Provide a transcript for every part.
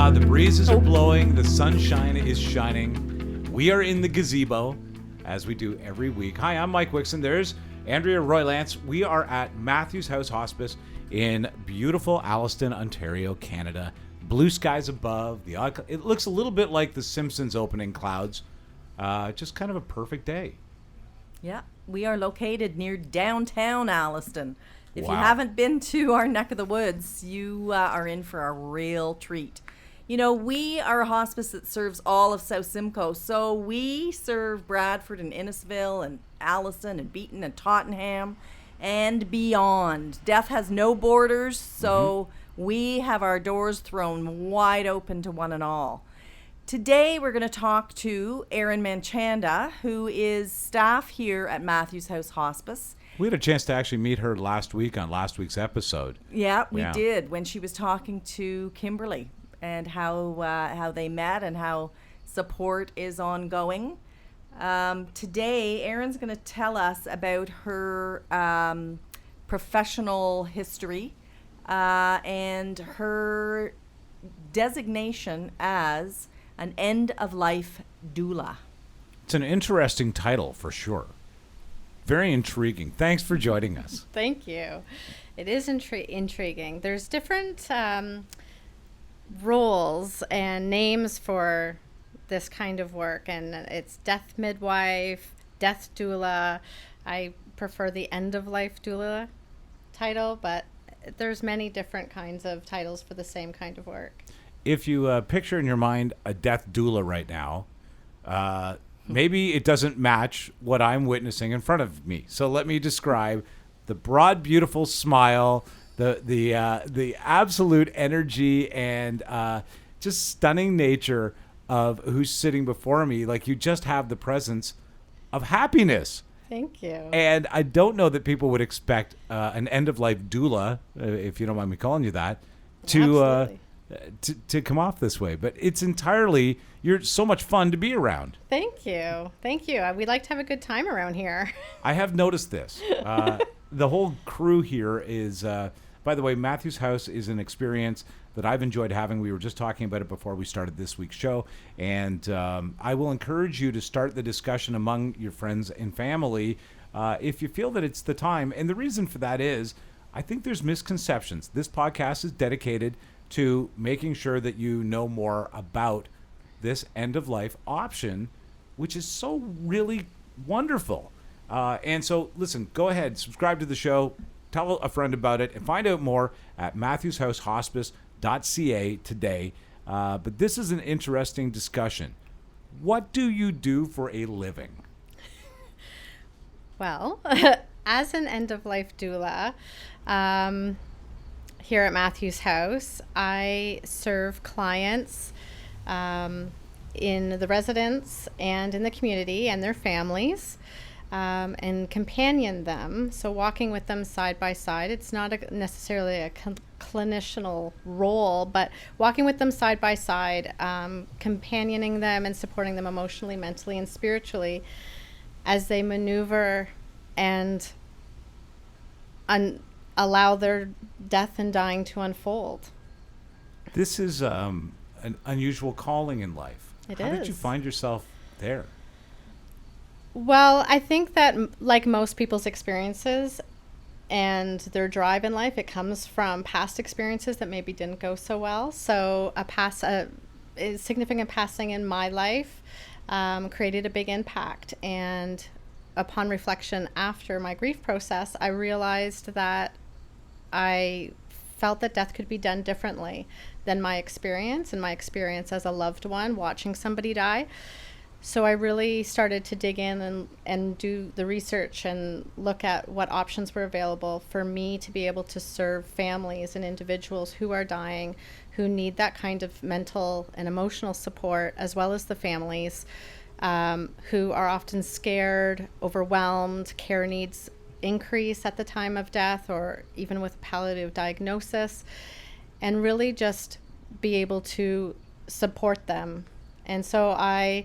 The breezes are blowing. The sunshine is shining. We are in the gazebo, as we do every week. Hi, I'm Mike Wixon. There's Andrea Roylance. We are at Matthews House Hospice in beautiful Alliston, Ontario, Canada. Blue skies above. It looks a little bit like the Simpsons opening clouds. Just kind of a perfect day. Yeah, we are located near downtown Alliston. If Wow. you haven't been to our neck of the woods, you are in for a real treat. You know, we are a hospice that serves all of South Simcoe, so we serve Bradford and Innisfil and Alliston and Beaton and Tottenham and beyond. Death has no borders, so we have our doors thrown wide open to one and all. Today, we're going to talk to Eryn Manchanda, who is staff here at Matthews House Hospice. We had a chance to actually meet her last week on last week's episode. Yeah, we did, when she was talking to Kimberly and how they met and how support is ongoing. Today, Erin's going to tell us about her professional history and her designation as an End of Life Doula. It's an interesting title for sure. Very intriguing. Thanks for joining us. Thank you. It is intriguing. There's different roles and names for this kind of work, and it's death midwife, death doula. I prefer the End of Life Doula title, but there's many different kinds of titles for the same kind of work. If you picture in your mind a death doula right now, maybe it doesn't match what I'm witnessing in front of me. So let me describe the broad, beautiful smile, the absolute energy and just stunning nature of who's sitting before me. Like, you just have the presence of happiness. Thank you. And I don't know that people would expect an end-of-life doula, if you don't mind me calling you that, to come off this way. But it's entirely, you're so much fun to be around. Thank you. We like to have a good time around here. I have noticed this. The whole crew here is, by the way, Matthews House is an experience that I've enjoyed having. We were just talking about it before we started this week's show. And I will encourage you to start the discussion among your friends and family if you feel that it's the time. And the reason for that is, I think there's misconceptions. This podcast is dedicated to making sure that you know more about this end-of-life option, which is so really wonderful. And so, listen, go ahead, subscribe to the show, tell a friend about it, and find out more at matthewshousehospice.ca today. But this is an interesting discussion. What do you do for a living? Well, as an end-of-life doula, here at Matthews House, I serve clients in the residence and in the community and their families, and companion them. So walking with them side by side. It's not necessarily a clinicianal role, but walking with them side by side, companioning them and supporting them emotionally, mentally, and spiritually as they maneuver and allow their death and dying to unfold. This is an unusual calling in life. How did you is. find yourself there? Well, I think that like most people's experiences and their drive in life, it comes from past experiences that maybe didn't go so well. So a significant passing in my life created a big impact. And upon reflection after my grief process, I realized that I felt that death could be done differently than my experience as a loved one watching somebody die. So I really started to dig in and do the research and look at what options were available for me to be able to serve families and individuals who are dying, who need that kind of mental and emotional support, as well as the families who are often scared, overwhelmed, care needs increase at the time of death or even with palliative diagnosis, and really just be able to support them. And so I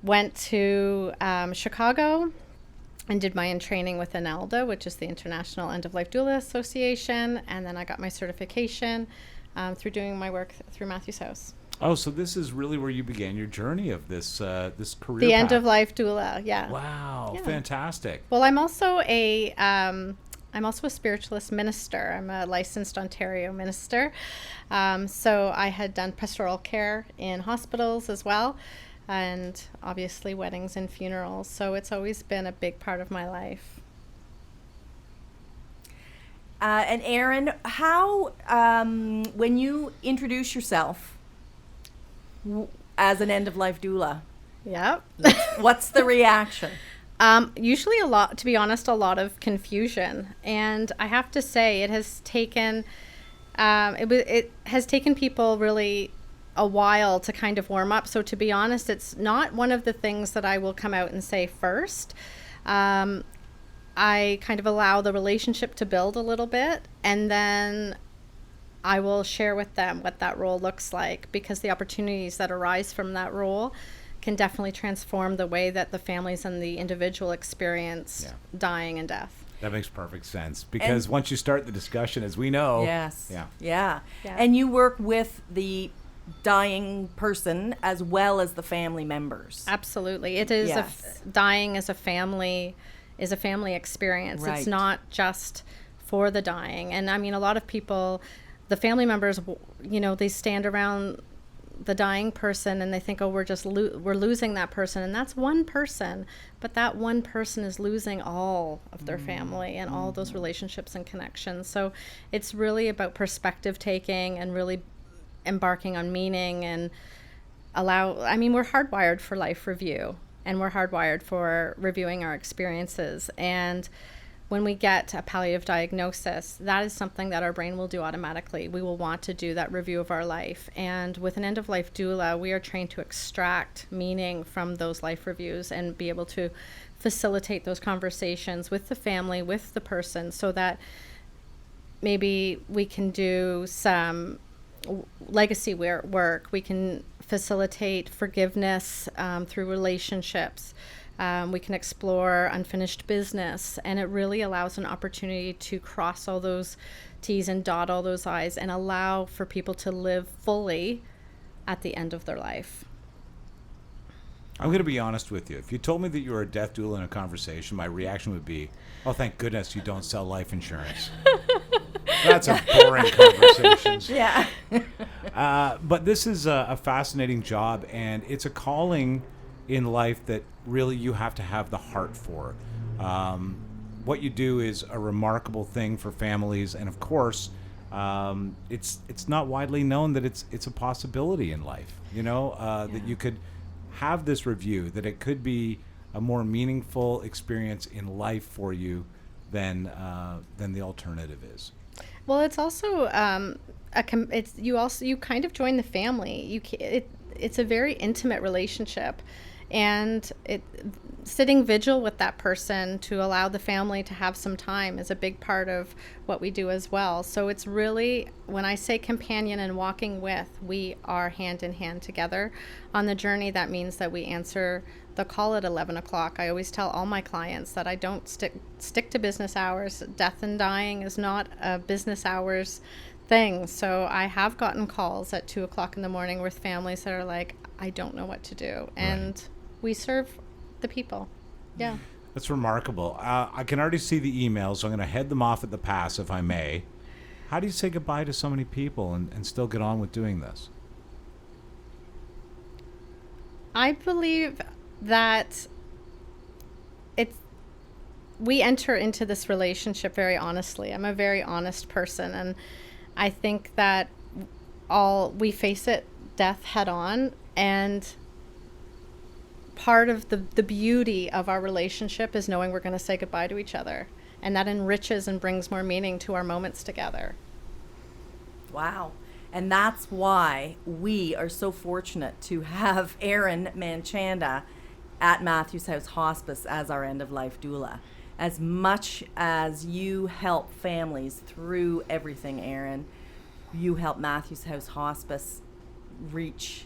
went to Chicago and did my training with INALDA, which is the International End of Life Doula Association, and then I got my certification. through doing my work through Matthews House. Oh, so this is really where you began your journey of this this career The path. End of Life Doula, yeah. Wow, Yeah. fantastic. Well, I'm also a spiritualist minister. I'm a licensed Ontario minister. So I had done pastoral care in hospitals as well, and obviously weddings and funerals. So it's always been a big part of my life. And Eryn, how, when you introduce yourself as an end-of-life doula, Yep. what's the reaction? Usually a lot of confusion. And I have to say, it has taken, it has taken people really a while to kind of warm up. So to be honest, it's not one of the things that I will come out and say first. I kind of allow the relationship to build a little bit, and then I will share with them what that role looks like, because the opportunities that arise from that role can definitely transform the way that the families and the individual experience dying and death. That makes perfect sense, because once you start the discussion, as we know. Yes. Yeah. Yeah. Yeah. And you work with the dying person as well as the family members. Absolutely. It is Yes. dying as a family experience. Right. It's not just for the dying. And I mean, a lot of people, the family members, they stand around the dying person and they think, oh, we're losing that person. And that's one person, but that one person is losing all of their family and all those relationships and connections. So it's really about perspective taking and really embarking on meaning and we're hardwired for life review, and we're hardwired for reviewing our experiences. And when we get a palliative diagnosis, that is something that our brain will do automatically. We will want to do that review of our life. And with an end-of-life doula, we are trained to extract meaning from those life reviews and be able to facilitate those conversations with the family, with the person, so that maybe we can do some legacy work. We can facilitate forgiveness through relationships. We can explore unfinished business, and it really allows an opportunity to cross all those T's and dot all those I's and allow for people to live fully at the end of their life. I'm going to be honest with you. If you told me that you were a death doula in a conversation, my reaction would be, oh, thank goodness you don't sell life insurance. That's a boring conversation. Yeah. But this is a fascinating job, and it's a calling in life that really you have to have the heart for. What you do is a remarkable thing for families, and of course, it's not widely known that it's a possibility in life. That you could have this review, that it could be a more meaningful experience in life for you than the alternative is. Well, it's also you kind of join the family. It's a very intimate relationship, and sitting vigil with that person to allow the family to have some time is a big part of what we do as well. So it's really, when I say companion and walking with, we are hand in hand together on the journey. That means that we answer the call at 11 o'clock. I always tell all my clients that I don't stick to business hours. Death and dying is not a business hours thing. So I have gotten calls at 2 o'clock in the morning with families that are like, I don't know what to do. And we serve the people. Yeah. That's remarkable. I can already see the emails, so I'm going to head them off at the pass, if I may. How do you say goodbye to so many people and still get on with doing this? I believe that we enter into this relationship very honestly. I'm a very honest person, and I think that we face death head on, and part of the beauty of our relationship is knowing we're going to say goodbye to each other, and that enriches and brings more meaning to our moments together. Wow. And that's why we are so fortunate to have Eryn Manchanda at Matthews House Hospice as our end-of-life doula. As much as you help families through everything, Eryn, you help Matthews House Hospice reach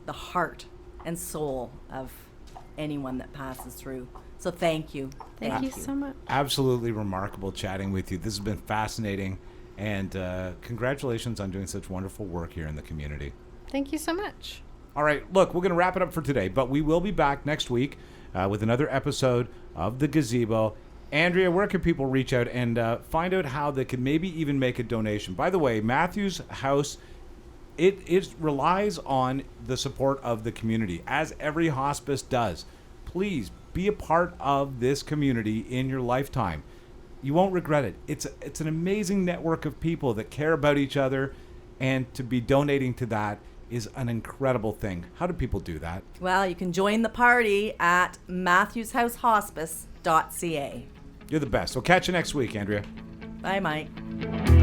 the heart and soul of anyone that passes through. So thank you. Thank you so much. Absolutely remarkable chatting with you. This has been fascinating. And congratulations on doing such wonderful work here in the community. Thank you so much. All right, look, we're going to wrap it up for today, but we will be back next week with another episode of The Gazebo. Andrea, where can people reach out and find out how they can maybe even make a donation? By the way, Matthews House, it relies on the support of the community, as every hospice does. Please be a part of this community in your lifetime. You won't regret it. It's an amazing network of people that care about each other, and to be donating to that is an incredible thing. How do people do that? Well, you can join the party at matthewshousehospice.ca. You're the best. We'll catch you next week, Andrea. Bye, Mike.